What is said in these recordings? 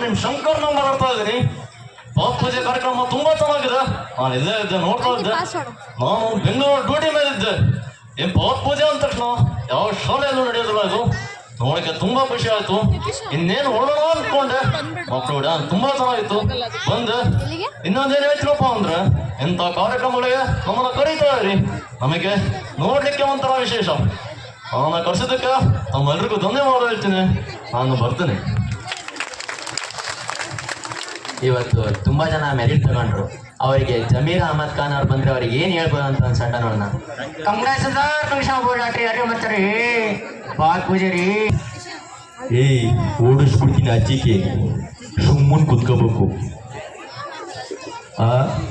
ನಿಮ್ ಶಂಕರ್ ನಂಬರ್ ಬರ್ತಾ ಇದ್ದೀನಿ. ಪಾಕ್ ಪೂಜೆ ಕಾರ್ಯಕ್ರಮ ತುಂಬಾ ಚೆನ್ನಾಗಿದೆ. ನಾನು ಇಲ್ಲೇ ಇದ್ದೆ, ನೋಡ್ತಾ ಇದ್ದೆ. ನಾನು ಬೆಂಗಳೂರು ಡ್ಯೂಟಿ ಮೇಲೆ ಇದ್ದೆ. ಏನ್ ಪಾಕ್ ಪೂಜೆ ಅಂದ ತಕ್ಷಣ ಯಾವ ಶಾಲೆಯಲ್ಲೂ ನಡೆಯೋದಿಲ್ಲ. ಇದು ನೋಡಕ್ಕೆ ತುಂಬಾ ಖುಷಿ ಆಯ್ತು. ಇನ್ನೇನು ಹೊರಡೋಣ ಅನ್ಕೊಂಡೆ. ಮಕ್ಕಳು ತುಂಬಾ ಚೆನ್ನಾಗಿತ್ತು. ಬಂದೆ. ಇನ್ನೊಂದೇನು ಹೇಳ್ತೀರಪ್ಪ ಅಂದ್ರೆ, ಎಂತ ಕಾರ್ಯಕ್ರಮಗಳಿಗೆ ನಮ್ಮನ್ನ ಕರೀತಾ ಇರಿ. ನಮಗೆ ನೋಡ್ಲಿಕ್ಕೆ ಒಂಥರ ವಿಶೇಷ. ಅವನ್ನ ಕರೆಸಿದ್ದಕ್ಕೆ ನಮ್ಮೆಲ್ರಿಗೂ ಧನ್ಯವಾದ ಹೇಳ್ತೀನಿ. ನಾನು ಬರ್ತೇನೆ. ಇವತ್ತು ತುಂಬಾ ಜನ ಮೆರಿಟ್ ತಗೊಂಡ್ರು. ಅವರಿಗೆ ಜಮೀರ್ ಅಹಮದ್ ಖಾನ್ ಅವ್ರು ಬಂದ್ರೆ ಅವ್ರಿಗೆ ಏನ್ ಹೇಳ್ಬೋದು ಅಂತ ಒಂದು ಸಣ್ಣ ನೋಡೋಣ. ಪೂಜೆ ರೀ ಓಡಿಸ್ಬಿಡ್ತೀನಿ ಅಜ್ಜಿಗೆ. ಸುಮ್ಮನೆ ಕುತ್ಕೋಬೇಕು.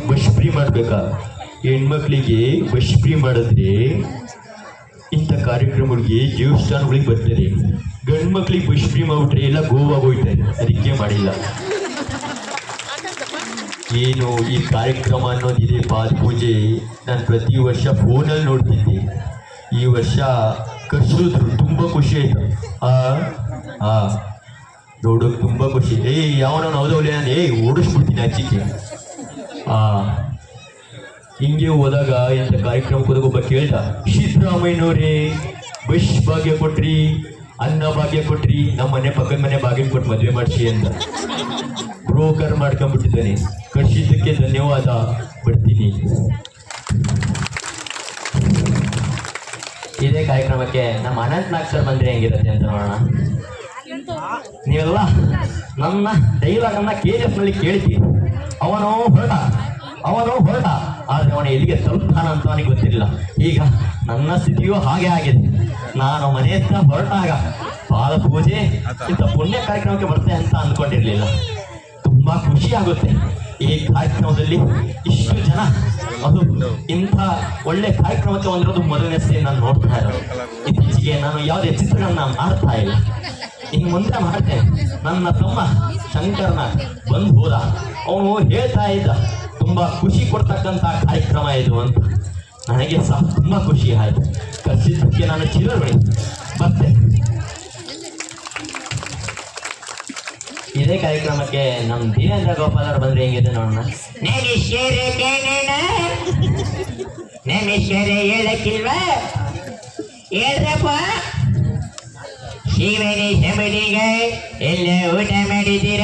ಬಸ್ ಫ್ರೀ ಮಾಡ್ಬೇಕಾ? ಹೆಣ್ಮಕ್ಳಿಗೆ ಬಸ್ ಫ್ರೀ ಮಾಡಿದ್ರೆ ಇಂಥ ಕಾರ್ಯಕ್ರಮಗಳಿಗೆ ದೇವಸ್ಥಾನಗಳಿಗೆ ಬರ್ತಾರೆ. ಗಂಡು ಮಕ್ಳಿಗೆ ಬಸ್ ಫ್ರೀ ಮಾಡ್ಬಿಟ್ರೆ ಎಲ್ಲ ಗೋವಾಗ ಹೋಗ್ತಾರೆ. ಅದಕ್ಕೆ ಮಾಡಿಲ್ಲ. ಏನು ಈ ಕಾರ್ಯಕ್ರಮ ಅನ್ನೋದಿದೆ ಪಾದ ಪೂಜೆ, ನಾನು ಪ್ರತಿ ವರ್ಷ ಫೋನಲ್ಲಿ ನೋಡ್ತಿದ್ದೆ. ಈ ವರ್ಷ ಕರ್ಸಿದ್ರು, ತುಂಬ ಖುಷಿ ಆಯ್ತು. ನೋಡೋಕೆ ತುಂಬ ಖುಷಿ. ಯಾವನವನು ಹೌದವಳೆ ನಾನು ಓಡಿಸ್ಬಿಡ್ತೀನಿ ಅಚ್ಚಿಗೆ. ಹಿಂಗೆ ಹೋದಾಗ ಎಂಥ ಕಾರ್ಯಕ್ರಮಕ್ಕೆ ಹೋದಾಗ ಒಬ್ಬ ಕೇಳ್ದ, ಸಿದ್ದರಾಮಯ್ಯನವರೇ ಬಸ್ ಭಾಗ್ಯ ಕೊಟ್ರಿ, ಅನ್ನ ಭಾಗ್ಯ ಕೊಟ್ರಿ, ನಮ್ಮ ಮನೆ ಪಕ್ಕದ ಮನೆ ಭಾಗ್ಯ ಕೊಟ್ಟು ಮದುವೆ ಮಾಡಿಸಿ ಅಂತ ಬ್ರೋಕರ್ ಮಾಡ್ಕೊಂಡ್ಬಿಟ್ಟಿದ್ದಾನೆ. ಕಳಿಸಿದ್ದಕ್ಕೆ ಧನ್ಯವಾದ. ಬರ್ತೀನಿ. ಇದೇ ಕಾರ್ಯಕ್ರಮಕ್ಕೆ ನಮ್ಮ ಅನಂತ್ ನಾಗ್ ಸರ್ ಬಂದ್ರೆ ಹೆಂಗಿರುತ್ತೆ ಅಂತ ನೋಡೋಣ. ನೀವೆಲ್ಲ ನನ್ನ ಡೈಲಾಗ್ ಅನ್ನ KGF ನಲ್ಲಿ ಕೇಳ್ತೀವಿ. ಅವನು ಹೊರಟ ಆದ್ರೆ ಅವನ ಎಲ್ಲಿಗೆ ತಲುಪ್ತಾನ ಅಂತ ಅವನಿಗೆ ಗೊತ್ತಿಲ್ಲ. ಈಗ ನನ್ನ ಸ್ಥಿತಿಯೂ ಹಾಗೆ ಆಗಿದೆ. ನಾನು ಮನೆ ಹತ್ರ ಹೊರಟಾಗ ಪಾದ ಪೂಜೆ ಇಂಥ ಪುಣ್ಯ ಕಾರ್ಯಕ್ರಮಕ್ಕೆ ಬರ್ತೇನೆ ಅಂತ ಅಂದ್ಕೊಂಡಿರ್ಲಿಲ್ಲ. ತುಂಬಾ ಖುಷಿ ಆಗುತ್ತೆ ಈ ಕಾರ್ಯಕ್ರಮದಲ್ಲಿ ಇಷ್ಟು ಜನ. ಅದು ಇಂಥ ಒಳ್ಳೆ ಕಾರ್ಯಕ್ರಮಕ್ಕೆ ಬಂದಿರೋದು ಮೊದಲನೇ ಸರಿ ನಾನು ನೋಡ್ತಾ ಇರೋದು. ಇತ್ತೀಚೆಗೆ ನಾನು ಯಾವುದೇ ಚಿತ್ರಗಳನ್ನ ಮಾಡ್ತಾ ಇಲ್ಲ. ಇನ್ನು ಮುಂದೆ ಮಾಡ್ತೇನೆ. ನನ್ನ ತಮ್ಮ ಶಂಕರ್ನ ಬಂದು ಹೋದ. ಅವನು ಹೇಳ್ತಾ ಇದ್ದ, ತುಂಬಾ ಖುಷಿ ಕೊಡ್ತಕ್ಕಂಥ ಕಾರ್ಯಕ್ರಮ ಇದು ಅಂತ. ನನಗೆ ಸಹ ತುಂಬಾ ಖುಷಿ ಆಯ್ತು. ಕರ್ಸಿದ್ದಕ್ಕೆ ನಾನು ಚಿರಋಣಿ. ಮತ್ತೆ ಇದೇ ಕಾರ್ಯಕ್ರಮಕ್ಕೆ ನಮ್ಮ ದೀನೇಂದ್ರ ಗೋಪಾಲ್ ಅವರು ಬಂದ್ರೆ ಹೆಂಗಿದೆ ನೋಡೋಣ. ನೇಮಿಶ್ವರೇ ಹೇಳಕ್ಕಿಲ್ವಾ? ಹೇಳ್ರಪ್ಪ. ಶಿವನೇ ಶಬಡಿಗೆ ಎಲ್ಲ ಊಟ ಮಾಡಿದ್ದೀರ,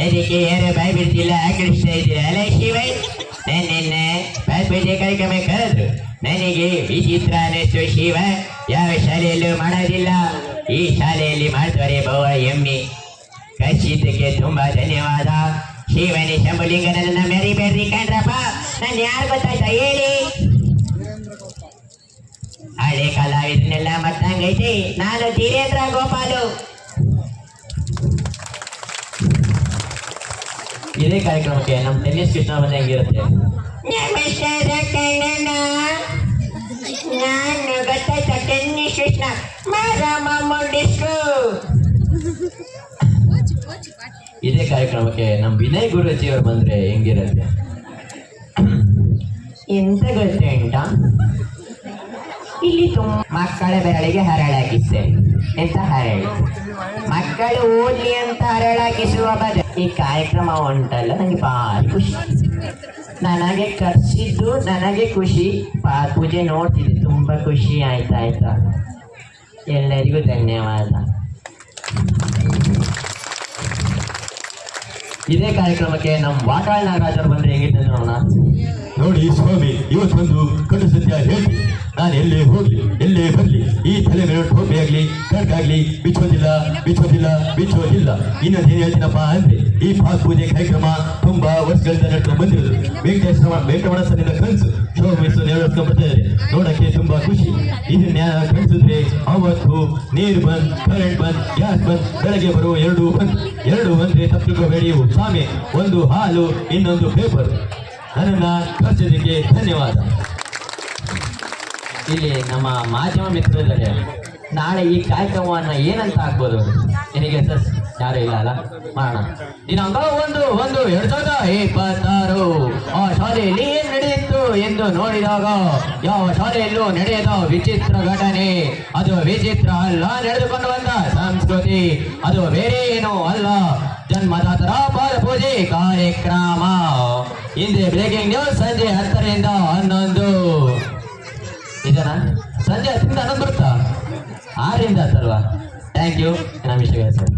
ಅದಕ್ಕೆ ಯಾರು ಬಾಯ್ ಬಿಡ್ತಿಲ್ಲ, ಆಕಳಿಸ್ತಾ ಇದ್ದೀರ ಅಲ್ಲ ಶಿವ? ನನ್ನನ್ನ ಪಾತ್ಪೂಜೆ ಕಾರ್ಯಕ್ರಮ ಕರೆದ್ರು. ನನಗೆ ವಿಚಿತ್ರ ಅನ್ನಿಸ್ತು ಶಿವ. ಯಾವ ಶಾಲೆಯಲ್ಲೂ ಮಾಡೋದಿಲ್ಲ, ಈ ಶಾಲೆಯಲ್ಲಿ ಮಾಡ್ತಾರೆ ಬಹು ಎಮ್ಮೆ. ಕಚ್ಚಿದ್ದಕ್ಕೆ ತುಂಬಾ ಧನ್ಯವಾದ. ಶಿವನೇ ಶಂಭುಲಿಂಗನನ್ನ ಮೆರಿಬೇಡ್ರಿ ಕಂಡ್ರಪ್ಪ. ನಾನು ಯಾರು ಗೊತ್ತಾಯ್ತಾ ಹೇಳಿ? ಹಳೆ ಕಲಾವಿದನ್ನೆಲ್ಲ ಮತ್ತಂಗೈತಿ. ನಾನು ಧೀರೇಂದ್ರ ಗೋಪಾಲು. ಇದೇ ಕಾರ್ಯಕ್ರಮಕ್ಕೆ ನಮ್ಮ ಟೆನ್ನಿಸ್ ಕೃಷ್ಣ ಬಂದ್ರೆ ಹೆಂಗಿರುತ್ತೆ? ನಮಸ್ಕಾರ ಕಣ್ಣಣ್ಣ. ನಾನು ಗೊತ್ತಾಯ್ತಾ ಟೆನ್ನಿಸ್ ಕೃಷ್ಣ ಮಾರಾಮ ಮುಂಡಿಸ್ರು. ಇದೇ ಕಾರ್ಯಕ್ರಮಕ್ಕೆ ನಮ್ಮ ವಿನಯ್ ಗುರುಜಿ ಅವರು ಬಂದ್ರೆ ಹೆಂಗಿರುತ್ತೆ? ಎಂತ ಗೊತ್ತುಂಟ, ಇಲ್ಲಿ ಮಕ್ಕಳ ಬೆರಳಿಗೆ ಹರಳಾಕಿದ್ದೆ. ಎಂತ ಹರಳು? ಮಕ್ಕಳು ಓದ್ಲಿ ಅಂತ ಹರಳಾಕಿಸುವ ಬದ ಈ ಕಾರ್ಯಕ್ರಮ ಉಂಟಲ್ಲ, ನನಗೆ ಭಾರಿ ಖುಷಿ. ನನಗೆ ಕರ್ಸಿದ್ದು ನನಗೆ ಖುಷಿ. ಪೂಜೆ ನೋಡ್ತಿದ್ದೆ, ತುಂಬಾ ಖುಷಿ ಆಯ್ತಾ. ಎಲ್ಲರಿಗೂ ಧನ್ಯವಾದ. ಇದೇ ಕಾರ್ಯಕ್ರಮಕ್ಕೆ ನಮ್ಮ ವಾಟಾಳ್ ನಾಗರಾಜ್ ಅವರು ಬಂದ್ರೆ ಹೇಗಿದೆ ನೋಡೋಣ. ನೋಡಿ ಸ್ವಾಮಿ, ಇವತ್ತೊಂದು ಕಡು ಸತ್ಯ ಹೇಳ್ತೀನಿ. ನಾನು ಎಲ್ಲೇ ಹೋಗ್ಲಿ ಎಲ್ಲೇ ಬರ್ಲಿ ಈ ತಲೆ ಮೇಲೆ ಟೋಪಿ ಆಗ್ಲಿ ಕಡ್ಗಾಗ್ಲಿ ಬಿಚ್ಚೋದಿಲ್ಲ. ಇನ್ನೊಂದೇನು ಹೇಳ್ತೀನಪ್ಪ ಅಂದ್ರೆ, ಈ ಪಾದ ಪೂಜೆ ಕಾರ್ಯಕ್ರಮ ತುಂಬಾ ವರ್ಷಗಳಿಂದ ನಡ್ಕೊಂಡು ಬಂದಿರೋದು. ವೆಂಕಟರಮಣ ಸನ್ನಿಂದ ಕನಸು ಶೋಭೆಸು ನೆರವೇರಿಸ್ಕೊಂಡು ಬರ್ತಿದ್ದಾರೆ. ನೋಡಕ್ಕೆ ತುಂಬಾ ಖುಷಿ. ಇದನ್ನ ಕಳಿಸಿದ್ರೆ ಅವತ್ತು ನೀರು ಬಂದ್, ಕರೆಂಟ್ ಬಂದ್, ಗ್ಯಾಸ್ ಬಂದ್, ಬೆಳಗ್ಗೆ ಬರುವ ಎರಡು ಬಂದ್ರೆ ತಪ್ಪಿಕೋಬೇಡಿ ಸ್ವಾಮಿ. ಒಂದು ಹಾಲು, ಇನ್ನೊಂದು ಪೇಪರ್. ನನ್ನನ್ನ ಕಳಿಸೋದಕ್ಕೆ ಧನ್ಯವಾದ. ಇಲ್ಲಿ ನಮ್ಮ ಮಾಧ್ಯಮ ಮಿತ್ರರಿದ್ದಾರೆ. ನಾಳೆ ಈ ಕಾರ್ಯಕ್ರಮವನ್ನ ಏನಂತ ಹಾಕ್ಬೋದು? ನಿನಗೆ ಯಾರು ಇಲ್ಲ ಅಲ್ಲ, ಮಾಡೋಣ. ದಿನಾಂಕ 1/1/2026 ಆ ಶಾಲೆಯಲ್ಲಿ ಏನ್ ನಡೆಯಿತು? ಎಂದು ನೋಡಿದಾಗ ಯಾವ ಶಾಲೆಯಲ್ಲೂ ನಡೆಯದ ವಿಚಿತ್ರ ಘಟನೆ. ಅದು ವಿಚಿತ್ರ ಅಲ್ಲ, ನಡೆದುಕೊಂಡು ಬಂದ ಸಂಸ್ಕೃತಿ. ಅದು ಬೇರೆ ಏನೂ ಅಲ್ಲ, ಜನ್ಮದಾತರ ಪಾದ ಪೂಜೆ ಕಾರ್ಯಕ್ರಮ. ಹಿಂದೆ ಬ್ರೇಕಿಂಗ್ ನ್ಯೂಸ್ ಸಂಜೆ 10ರಿಂದ 11. ಇದನ್ನ ಸಂಜೆ 10ರಿಂದ 11 ಬರುತ್ತಾ? 6ರಿಂದ 10 ಅಲ್ವಾ? Thank you. ನಮ್ಮ ವಿಷಯ ಸರ್.